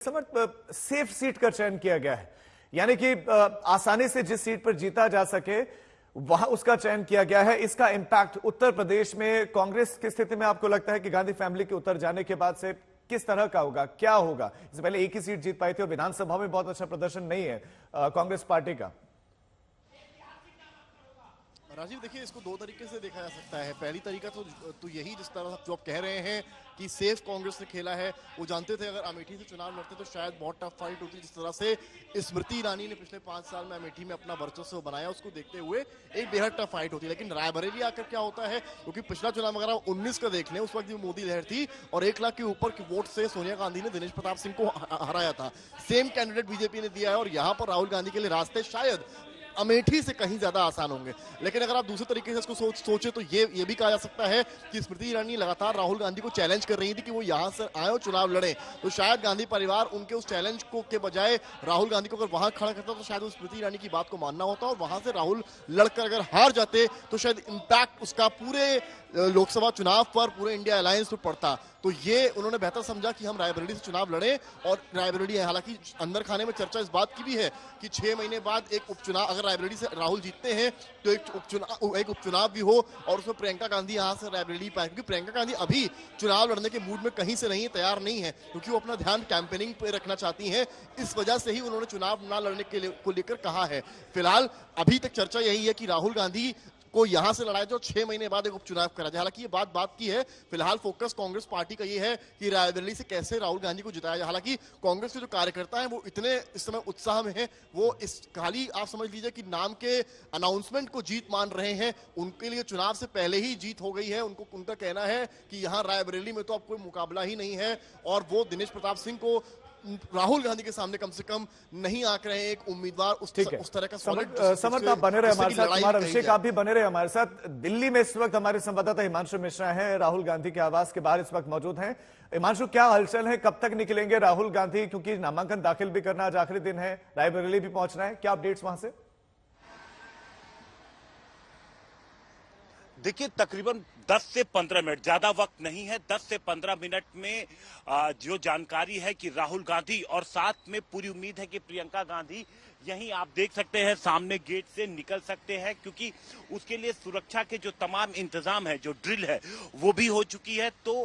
समय safe seat का चयन किया गया है, यानी कि आसानी से जिस सीट पर जीता जा सके वहां उसका चयन किया गया है। इसका इंपैक्ट उत्तर प्रदेश में कांग्रेस की स्थिति में आपको लगता है कि गांधी फैमिली के उतर जाने के बाद से किस तरह का होगा, क्या होगा? इससे पहले एक ही सीट जीत पाई थी और विधानसभा में बहुत अच्छा प्रदर्शन नहीं है कांग्रेस पार्टी का। राजीव, देखिए, इसको दो तरीके से देखा जा सकता है। पहली तरीका तो यही, जिस तरह जो आप कह रहे हैं कि सेफ कांग्रेस ने खेला है। वो जानते थे अगर अमेठी से चुनाव लड़ते तो शायद बहुत टफ फाइट होती। जिस तरह से स्मृति ईरानी ने पिछले 5 साल में अमेठी में अपना वर्चस्व बनाया, उसको देखते हुए एक बेहद टफ फाइट होती। लेकिन रायबरेली आकर क्या होता है, क्योंकि पिछला चुनाव अगर आप 19 का देख लें, उस वक्त भी मोदी लहर थी और 1 लाख के ऊपर के वोट से सोनिया गांधी ने दिनेश प्रताप सिंह को हराया था। सेम कैंडिडेट बीजेपी ने दिया है और यहां पर राहुल गांधी के लिए रास्ते शायद अमेठी से कहीं ज्यादा आसान होंगे। लेकिन अगर आप दूसरे तरीके से इसको सोचे तो ये भी कहा जा सकता है कि स्मृति ईरानी लगातार राहुल गांधी को चैलेंज कर रही थी कि वो यहां से आए और चुनाव लड़े। तो शायद गांधी परिवार उनके उस चैलेंज को के बजाय राहुल गांधी को अगर वहां खड़ा करता तो शायद वो स्मृति ईरानी की बात को मानना होता और वहां से राहुल लड़कर अगर हार जाते तो शायद इंपैक्ट उसका पूरे लोकसभा चुनाव पर, पूरे इंडिया अलायंस पर पड़ता। तो ये उन्होंने बेहतर समझा कि हम रायबरेली से चुनाव लड़ें। और रायबरेली, हालांकि अंदर खाने में चर्चा इस बात की भी है कि 6 महीने बाद एक उपचुनाव, अगर रायबरेली से राहुल जीतते हैं तो एक उपचुनाव भी हो और उसमें प्रियंका गांधी यहां से रायबरेली पाए, क्योंकि प्रियंका गांधी अभी चुनाव लड़ने के मूड में कहीं से नहीं, तैयार नहीं है, क्योंकि वो अपना ध्यान कैंपेनिंग पे रखना चाहती हैं। इस वजह से ही उन्होंने चुनाव ना लड़ने को लेकर कहा है। फिलहाल अभी तक चर्चा यही है कि राहुल गांधी को यहां से लड़ाया जो 6 महीने बाद एक उपचुनाव करा जाए। हालांकि ये बात की है, फिलहाल फोकस कांग्रेस पार्टी का ये है कि रायबरेली से कैसे राहुल गांधी को जिताया जाए। हालांकि कांग्रेस के जो कार्यकर्ता हैं वो इतने इस समय उत्साह में हैं, वो इस खाली आप समझ लीजिए कि नाम के अनाउंसमेंट को जीत मान रहे हैं। उनके लिए चुनाव से पहले ही जीत हो गई है। उनका कहना है कि यहाँ रायबरेली में तो अब कोई मुकाबला ही नहीं है और वो दिनेश प्रताप सिंह को राहुल गांधी के सामने कम से कम नहीं आंक रहे हैं एक उम्मीदवार उस तरह का सॉलिड। समर्थ, आप बने रहे हमारे साथ, कुमार अभिषेक आप भी बने रहे हमारे साथ। दिल्ली में इस वक्त हमारे संवाददाता हिमांशु मिश्रा हैं, राहुल गांधी के आवास के बाहर इस वक्त मौजूद हैं। हिमांशु, क्या हलचल है, कब तक निकलेंगे राहुल गांधी, क्योंकि नामांकन दाखिल भी करना आज आखिरी दिन है, रायबरेली भी पहुंचना है, क्या अपडेट्स वहां से? देखिए, तकरीबन 10 से 15 मिनट, ज्यादा वक्त नहीं है। 10 से 15 मिनट में जो जानकारी है कि राहुल गांधी और साथ में पूरी उम्मीद है कि प्रियंका गांधी यहीं आप देख सकते हैं सामने गेट से निकल सकते हैं, क्योंकि उसके लिए सुरक्षा के जो तमाम इंतजाम है, जो ड्रिल है, वो भी हो चुकी है। तो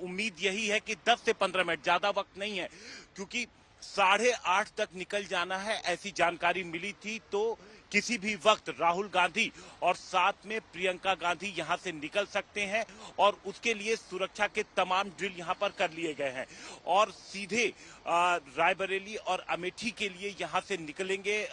उम्मीद यही है कि 10 से 15 मिनट, ज्यादा वक्त नहीं है, क्योंकि 8:30 तक निकल जाना है, ऐसी जानकारी मिली थी। तो किसी भी वक्त राहुल गांधी और साथ में प्रियंका गांधी यहां से निकल सकते हैं और उसके लिए सुरक्षा के तमाम ड्रिल यहां पर कर लिए गए हैं और सीधे रायबरेली और अमेठी के लिए यहां से निकलेंगे,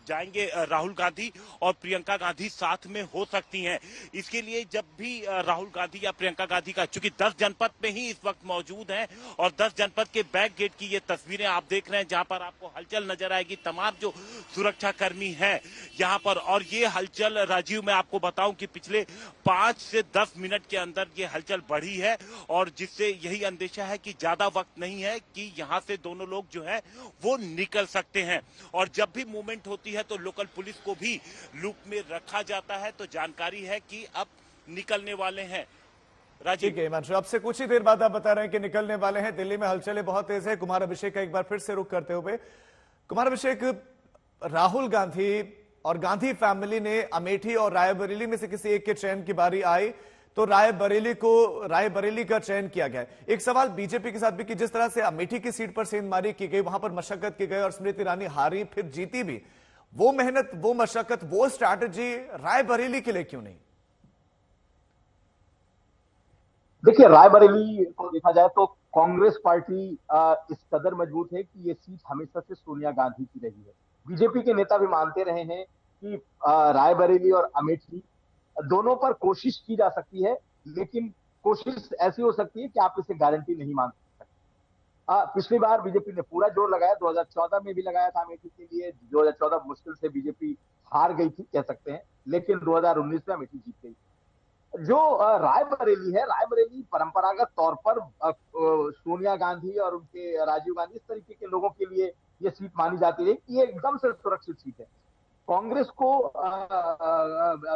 जाएंगे राहुल गांधी और प्रियंका गांधी साथ में हो सकती हैं। इसके लिए जब भी राहुल गांधी या प्रियंका गांधी का, चूंकि 10 जनपद में ही इस वक्त मौजूद हैं और 10 जनपद के बैक गेट की ये तस्वीरें आप देख रहे हैं, जहां पर आपको हलचल नजर आएगी। तमाम जो सुरक्षा कर्मी हैं यहां पर, और ये हलचल, राजीव, मैं आपको बताऊं कि पिछले 5 से 10 मिनट के अंदर ये हलचल बढ़ी है और जिससे यही अंदेशा है कि ज्यादा वक्त नहीं है कि यहां से दोनों लोग जो है वो निकल सकते हैं। और जब भी मूवमेंट होती है तो लोकल पुलिस को भी लूप में रखा जाता है। तो जानकारी है कि अब निकलने वाले हैं। राजीव, ठीक है हिमांशु, आपसे कुछ ही देर बाद आप बता रहे हैं कि निकलने वाले हैं। दिल्ली में हलचलें बहुत तेज है। कुमार अभिषेक का एक बार फिर से रुख करते हुए, कुमार अभिषेक, राहुल गांधी और गांधी फैमिली ने अमेठी और रायबरेली में से किसी एक के चयन की बारी आई तो रायबरेली का चयन किया गया। एक सवाल बीजेपी के साथ भी कि जिस तरह से अमेठी की सीट पर सेंधमारी की गई, वहां पर मशक्कत की गई और स्मृति ईरानी हारी फिर जीती भी, वो मेहनत, वो मशक्कत, वो स्ट्रैटेजी रायबरेली के लिए क्यों नहीं? देखिए, रायबरेली को देखा जाए तो कांग्रेस पार्टी इस कदर मजबूत है कि ये सीट हमेशा से सोनिया गांधी की रही है। बीजेपी के नेता भी मानते रहे हैं कि रायबरेली और अमेठी दोनों पर कोशिश की जा सकती है, लेकिन कोशिश ऐसी हो सकती है कि आप इसे गारंटी नहीं मान सकते। पिछली बार बीजेपी ने पूरा जोर लगाया, 2014 में भी लगाया था अमेठी के लिए। 2014 मुश्किल से बीजेपी हार गई थी कह सकते हैं, लेकिन 2019 में अमेठी जीत गई। जो रायबरेली है, रायबरेली परंपरागत तौर पर सोनिया गांधी और उनके राजीव गांधी, इस तरीके के लोगों के लिए ये सीट मानी जाती है कि ये एकदम से सुरक्षित सीट है। कांग्रेस को,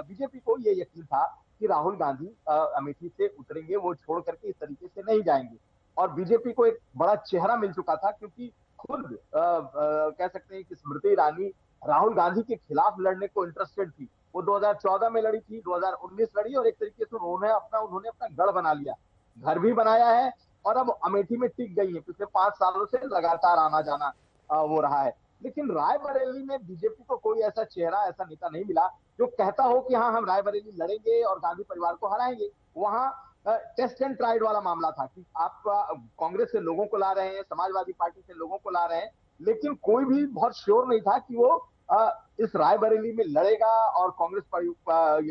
बीजेपी को ये यकीन था कि राहुल गांधी अमेठी से उतरेंगे, वो छोड़ करके इस तरीके से नहीं जाएंगे। और बीजेपी को एक बड़ा चेहरा मिल चुका था, क्योंकि खुद कह सकते हैं कि स्मृति ईरानी राहुल गांधी के खिलाफ लड़ने को इंटरेस्टेड थी। वो 2014 में लड़ी थी, 2019 लड़ी, और एक तरीके से उन्होंने अपना गढ़ बना लिया, घर भी बनाया है, और अब अमेठी में टिक गई है। पिछले 5 सालों से लगातार आना जाना वो रहा है। लेकिन रायबरेली में बीजेपी को कोई ऐसा चेहरा, ऐसा नेता नहीं मिला जो कहता हो कि हाँ, हम रायबरेली लड़ेंगे और गांधी परिवार को हराएंगे। वहां टेस्ट एंड ट्राइड वाला मामला था कि आप कांग्रेस से लोगों को ला रहे हैं, समाजवादी पार्टी से लोगों को ला रहे हैं, लेकिन कोई भी बहुत श्योर नहीं था कि वो इस रायबरेली में लड़ेगा और कांग्रेस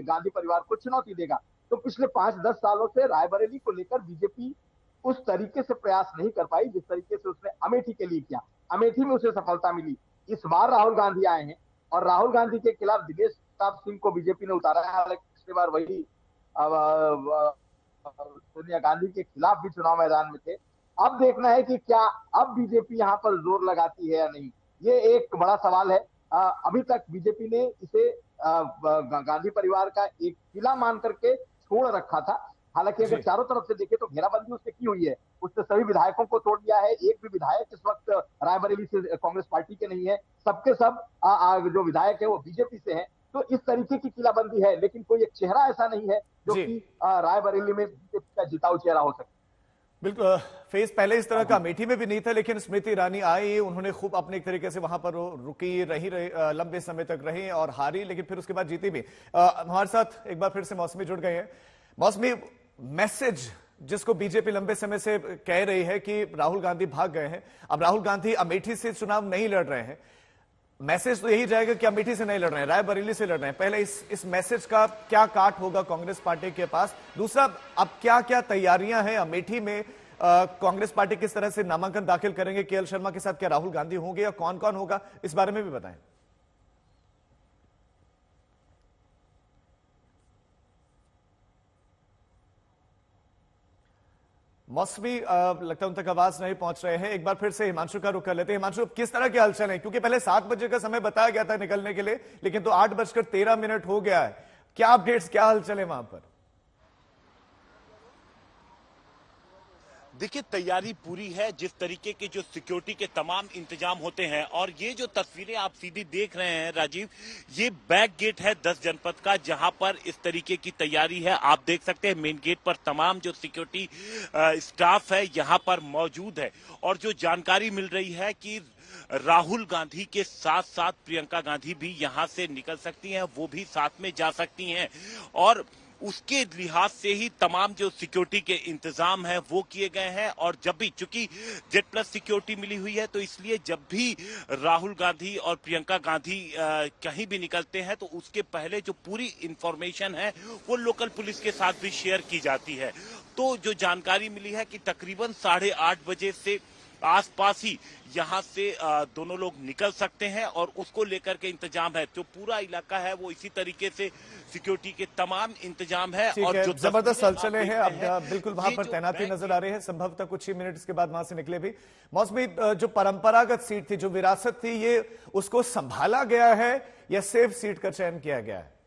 गांधी परिवार को चुनौती देगा। तो पिछले 5-10 सालों से रायबरेली को लेकर बीजेपी उस तरीके से प्रयास नहीं कर पाई जिस तरीके से उसने अमेठी के लिए किया। अमेठी में उसे सफलता मिली। इस बार राहुल गांधी आए हैं और राहुल गांधी के खिलाफ दिनेश प्रताप सिंह को बीजेपी ने उतारा है। हालांकि पिछली बार वही सोनिया गांधी के खिलाफ भी चुनाव मैदान में थे। अब देखना है कि क्या अब बीजेपी यहाँ पर जोर लगाती है या नहीं, ये एक बड़ा सवाल है। अभी तक बीजेपी ने इसे गांधी परिवार का एक किला मान करके छोड़ रखा था। हालांकि अगर चारों तरफ से देखें तो घेराबंदी उससे की हुई है, उसने सभी विधायकों को तोड़ दिया है। एक भी विधायक इस वक्त रायबरेली से कांग्रेस पार्टी के नहीं है, सबके सब जो विधायक है वो बीजेपी से हैं। तो इस तरीके की किलाबंदी है, लेकिन कोई एक चेहरा ऐसा नहीं है जो कि रायबरेली में बीजेपी का जिताऊ चेहरा हो सके। बिल्कुल, फेस पहले इस तरह का अमेठी में भी नहीं था, लेकिन स्मृति ईरानी आई, उन्होंने खूब अपने एक तरीके से वहां पर रुकी रही लंबे समय तक रही और हारी, लेकिन फिर उसके बाद जीती भी। हमारे साथ एक बार फिर से मौसमी जुड़ गए हैं। मौसमी, मैसेज जिसको बीजेपी लंबे समय से कह रही है कि राहुल गांधी भाग गए हैं, अब राहुल गांधी अमेठी से चुनाव नहीं लड़ रहे हैं, मैसेज तो यही जाएगा कि अमेठी से नहीं लड़ रहे हैं, रायबरेली से लड़ रहे हैं। पहले इस मैसेज का क्या काट होगा कांग्रेस पार्टी के पास? दूसरा, अब क्या क्या तैयारियां हैं अमेठी में? कांग्रेस पार्टी किस तरह से नामांकन दाखिल करेंगे? केएल शर्मा के साथ क्या राहुल गांधी होंगे या कौन कौन होगा, इस बारे में भी बताएं। मौसमी, लगता है उन तक आवाज नहीं पहुंच रहे हैं। एक बार फिर से हिमांशु का रुख कर लेते हैं। हिमांशु, किस तरह के हलचल है? क्योंकि पहले 7 बजे का समय बताया गया था निकलने के लिए, लेकिन तो 8:13 हो गया है। क्या अपडेट्स, क्या हलचल है वहां पर? देखिए, तैयारी पूरी है। जिस तरीके के जो सिक्योरिटी के तमाम इंतजाम होते हैं, और ये जो तस्वीरें आप सीधी देख रहे हैं राजीव, ये बैक गेट है 10 जनपद का, जहां पर इस तरीके की तैयारी है। आप देख सकते हैं मेन गेट पर तमाम जो सिक्योरिटी स्टाफ है यहां पर मौजूद है। और जो जानकारी मिल रही है कि राहुल गांधी के साथ साथ प्रियंका गांधी भी यहां से निकल सकती हैं, वो भी साथ में जा सकती हैं, और उसके लिहाज से ही तमाम जो सिक्योरिटी के इंतजाम है वो किए गए हैं। और जब भी, चूंकि Z+ सिक्योरिटी मिली हुई है, तो इसलिए जब भी राहुल गांधी और प्रियंका गांधी कहीं भी निकलते हैं तो उसके पहले जो पूरी इंफॉर्मेशन है वो लोकल पुलिस के साथ भी शेयर की जाती है। तो जो जानकारी मिली है कि तकरीबन 8:30 बजे से आसपास ही यहां से दोनों लोग निकल सकते हैं, और उसको लेकर के इंतजाम है। जो पूरा इलाका है वो इसी तरीके से सिक्योरिटी के तमाम इंतजाम है। और जो जबरदस्त हलचलें हैं, अब बिल्कुल वहां पर तैनाती नजर आ रही है। संभवतः कुछ ही मिनट इसके बाद वहां से निकले भी। मौसमी, जो परंपरागत सीट थी, जो विरासत थी, ये उसको संभाला गया है या सेफ सीट का चयन किया गया है?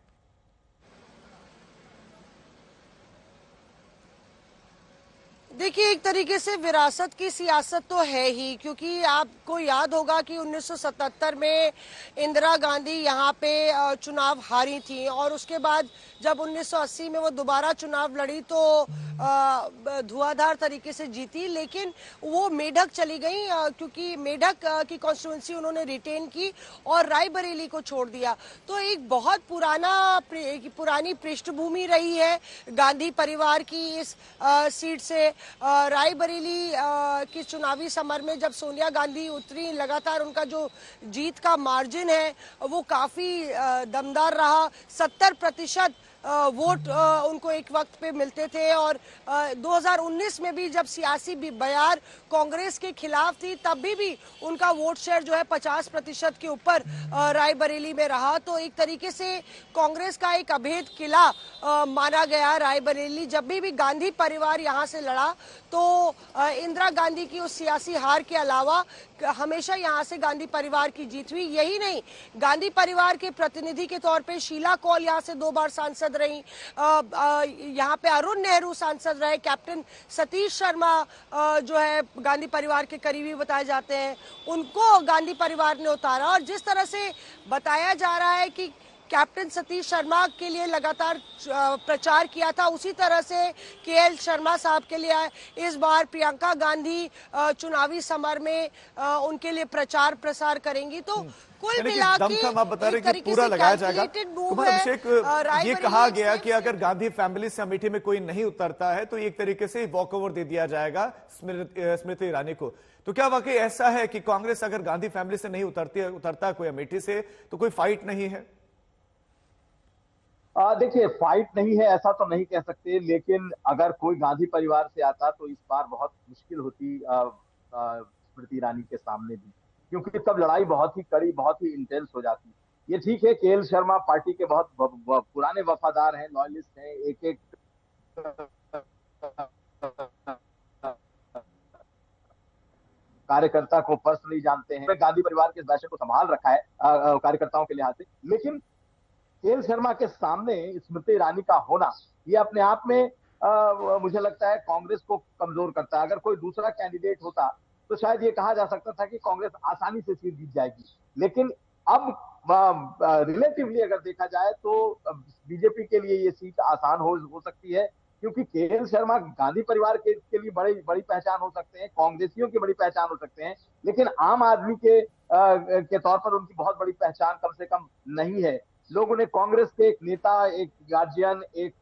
देखिए, एक तरीके से विरासत की सियासत तो है ही, क्योंकि आपको याद होगा कि 1977 में इंदिरा गांधी यहाँ पे चुनाव हारी थी, और उसके बाद जब 1980 में वो दोबारा चुनाव लड़ी तो धुआंधार तरीके से जीती, लेकिन वो मेढक चली गई, क्योंकि मेढक की कॉन्स्टिट्यूंसी उन्होंने रिटेन की और रायबरेली को छोड़ दिया। तो एक बहुत पुरानी पृष्ठभूमि रही है गांधी परिवार की इस सीट से। रायबरेली की चुनावी समर में जब सोनिया गांधी उतरी, लगातार उनका जो जीत का मार्जिन है वो काफी दमदार रहा। 70% वोट उनको एक वक्त पे मिलते थे, और 2019 में भी जब सियासी बयार कांग्रेस के खिलाफ थी, तब भी उनका वोट शेयर जो है 50% के ऊपर रायबरेली में रहा। तो एक तरीके से कांग्रेस का एक अभेद किला माना गया रायबरेली। जब भी गांधी परिवार यहाँ से लड़ा तो इंदिरा गांधी की उस सियासी हार के अलावा हमेशा यहाँ से गांधी परिवार की जीत हुई। यही नहीं, गांधी परिवार के प्रतिनिधि के तौर पे शीला कौल यहाँ से 2 बार सांसद रही, यहाँ पे अरुण नेहरू सांसद रहे, कैप्टन सतीश शर्मा जो है गांधी परिवार के करीबी बताए जाते हैं, उनको गांधी परिवार ने उतारा। और जिस तरह से बताया जा रहा है कि कैप्टन सतीश शर्मा के लिए लगातार प्रचार किया था, उसी तरह से केएल शर्मा साहब के लिए इस बार प्रियंका गांधी चुनावी समर में उनके लिए प्रचार प्रसार करेंगी। तो कुल मिला के आप बता रहे कि पूरा लगाया जाएगा। कुमार अभिषेक, ये कहा गया कि अगर गांधी फैमिली से अमेठी में कोई नहीं उतरता है तो एक तरीके से वॉक ओवर दे दिया जाएगा स्मृति ईरानी को। तो क्या वाकई ऐसा है कि कांग्रेस अगर गांधी फैमिली से नहीं उतरता कोई अमेठी से तो कोई फाइट नहीं है? देखिए, फाइट नहीं है ऐसा तो नहीं कह सकते, लेकिन अगर कोई गांधी परिवार से आता तो इस बार बहुत मुश्किल होती स्मृति ईरानी के सामने भी, क्योंकि तब लड़ाई बहुत ही कड़ी, बहुत ही इंटेंस हो जाती। ये ठीक है, केएल शर्मा पार्टी के बहुत पुराने वफादार हैं, लॉयलिस्ट हैं, एक एक कार्यकर्ता को पर्सनली जानते हैं, गांधी परिवार के इस बैशन को संभाल रखा है कार्यकर्ताओं के लिहाज से। लेकिन केएल शर्मा के सामने स्मृति ईरानी का होना ये अपने आप में मुझे लगता है कांग्रेस को कमजोर करता है। अगर कोई दूसरा कैंडिडेट होता तो शायद ये कहा जा सकता था कि कांग्रेस आसानी से सीट जीत जाएगी, लेकिन अब रिलेटिवली अगर देखा जाए तो बीजेपी के लिए ये सीट आसान हो सकती है, क्योंकि केएल शर्मा गांधी परिवार के लिए बड़ी पहचान हो सकते हैं, कांग्रेसियों की बड़ी पहचान हो सकते हैं, लेकिन आम आदमी के तौर पर उनकी बहुत बड़ी पहचान कम से कम नहीं है। लोग उन्हें कांग्रेस के एक नेता, एक गार्जियन, एक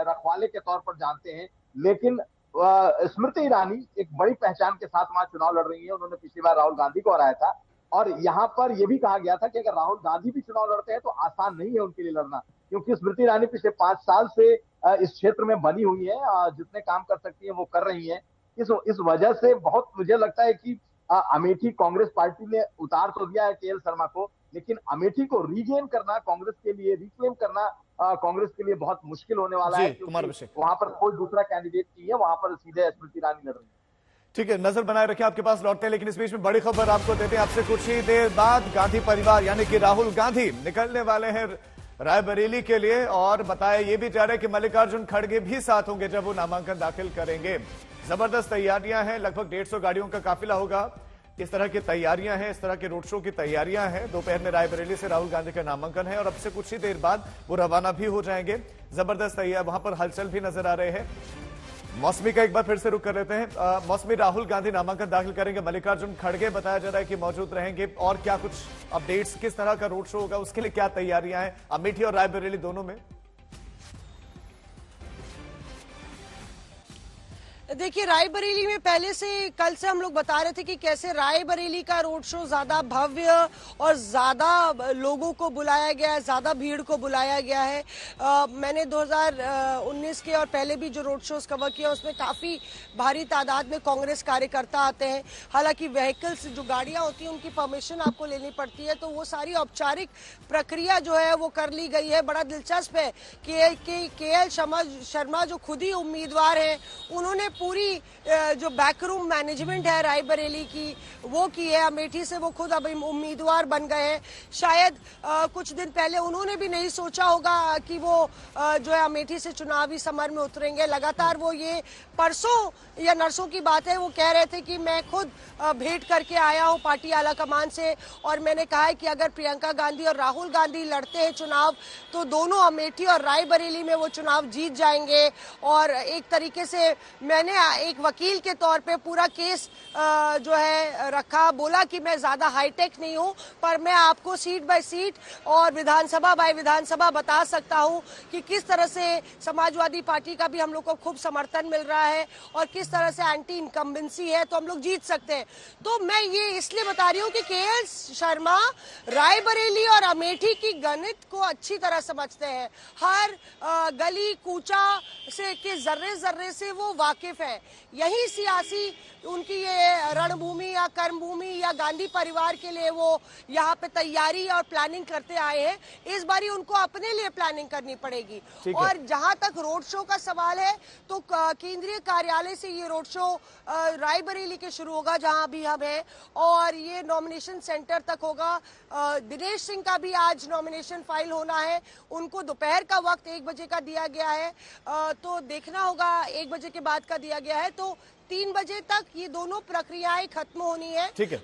रखवाले के तौर पर जानते हैं, लेकिन स्मृति ईरानी एक बड़ी पहचान के साथ वहां चुनाव लड़ रही है। उन्होंने पिछली बार राहुल गांधी को हराया था, और यहाँ पर यह भी कहा गया था कि अगर राहुल गांधी भी चुनाव लड़ते हैं तो आसान नहीं है उनके लिए लड़ना, क्योंकि स्मृति ईरानी पिछले 5 साल से इस क्षेत्र में बनी हुई है, जितने काम कर सकती है वो कर रही है। इस वजह से बहुत मुझे लगता है कि अमेठी कांग्रेस पार्टी ने उतार तो दिया है केएल शर्मा को, लेकिन अमेठी को रीगेन करना कांग्रेस के लिए, रिक्लेम करना कांग्रेस के लिए बहुत मुश्किल होने वाला है, क्योंकि वहां पर कोई दूसरा कैंडिडेट नहीं है, वहां पर सीधे स्मृति ईरानी लड़ रही है। ठीक है, नजर बनाए रखें, आपके पास लौटते हैं, लेकिन इस बीच में बड़ी खबर आपको देते हैं। आपसे कुछ ही देर बाद गांधी परिवार यानी कि राहुल गांधी निकलने वाले हैं रायबरेली के लिए, और बताया ये भी जा रहा है कि मल्लिकार्जुन खड़गे भी साथ होंगे जब वो नामांकन दाखिल करेंगे। जबरदस्त तैयारियां हैं, लगभग 150 गाड़ियों का काफिला होगा। इस तरह की तैयारियां हैं, इस तरह के रोड शो की तैयारियां हैं। दोपहर में रायबरेली से राहुल गांधी का नामांकन है और अब से कुछ ही देर बाद वो रवाना भी हो जाएंगे। जबरदस्त तैयार, वहां पर हलचल भी नजर आ रहे हैं। मौसमी का एक बार फिर से रुख कर लेते हैं। मौसमी, राहुल गांधी नामांकन दाखिल करेंगे, मल्लिकार्जुन खड़गे बताया जा रहा है कि मौजूद रहेंगे, और क्या कुछ अपडेट्स, किस तरह का रोड शो होगा, उसके लिए क्या तैयारियां हैं अमेठी और रायबरेली दोनों में? देखिए, रायबरेली में पहले से कल से हम लोग बता रहे थे कि कैसे रायबरेली का रोड शो ज्यादा भव्य और ज्यादा लोगों को बुलाया गया है, ज्यादा भीड़ को बुलाया गया है। मैंने 2019 के और पहले भी जो रोड शोज कवर किया उसमें काफी भारी तादाद में कांग्रेस कार्यकर्ता आते हैं। हालांकि व्हीकल्स, जो गाड़ियां होती हैं, उनकी परमिशन आपको लेनी पड़ती है, तो वो सारी औपचारिक प्रक्रिया जो है वो कर ली गई है। बड़ा दिलचस्प है कि केएल शर्मा जो खुद ही उम्मीदवार है, उन्होंने पूरी जो बैकरूम मैनेजमेंट है रायबरेली की वो की है। अमेठी से वो खुद अब उम्मीदवार बन गए हैं। शायद कुछ दिन पहले उन्होंने भी नहीं सोचा होगा कि वो जो है अमेठी से चुनावी समर में उतरेंगे। लगातार वो ये परसों या नरसों की बात है, वो कह रहे थे कि मैं खुद भेंट करके आया हूं पार्टी आला कमान से, और मैंने कहा है कि अगर प्रियंका गांधी और राहुल गांधी लड़ते हैं चुनाव तो दोनों अमेठी और रायबरेली में वो चुनाव जीत जाएंगे। और एक तरीके से मैंने एक वकील के तौर पे पूरा केस जो है रखा, बोला कि मैं ज्यादा हाईटेक नहीं हूं, पर मैं आपको सीट बाय सीट और विधानसभा बाय विधानसभा बता सकता हूं कि किस तरह से समाजवादी पार्टी का भी हम लोग को खूब समर्थन मिल रहा है और किस तरह से एंटी इनकम्बेंसी है, तो हम लोग जीत सकते हैं। तो मैं ये इसलिए बता रही हूँ कि केएल शर्मा रायबरेली और अमेठी की गणित को अच्छी तरह समझते हैं। हर गली कूचा से के जर्रे जर्रे से वो वाकिफ मुख्तलिफ हैं। यही सियासी उनकी ये रणभूमि या कर्मभूमि या गांधी परिवार के लिए वो यहाँ पे तैयारी और प्लानिंग करते आए हैं। इस बारी उनको अपने लिए प्लानिंग करनी पड़ेगी। और जहां तक रोड शो का सवाल है तो केंद्रीय कार्यालय से ये रोड शो रायबरेली के शुरू होगा जहां अभी हम हैं, और ये नॉमिनेशन सेंटर तक होगा। दिनेश सिंह का भी आज नॉमिनेशन फाइल होना है, उनको दोपहर का वक्त 1 बजे का दिया गया है, तो देखना होगा 1 बजे के बाद का दिया गया है, तो 3 बजे तक ये दोनों प्रक्रियाएं खत्म होनी है। ठीक है।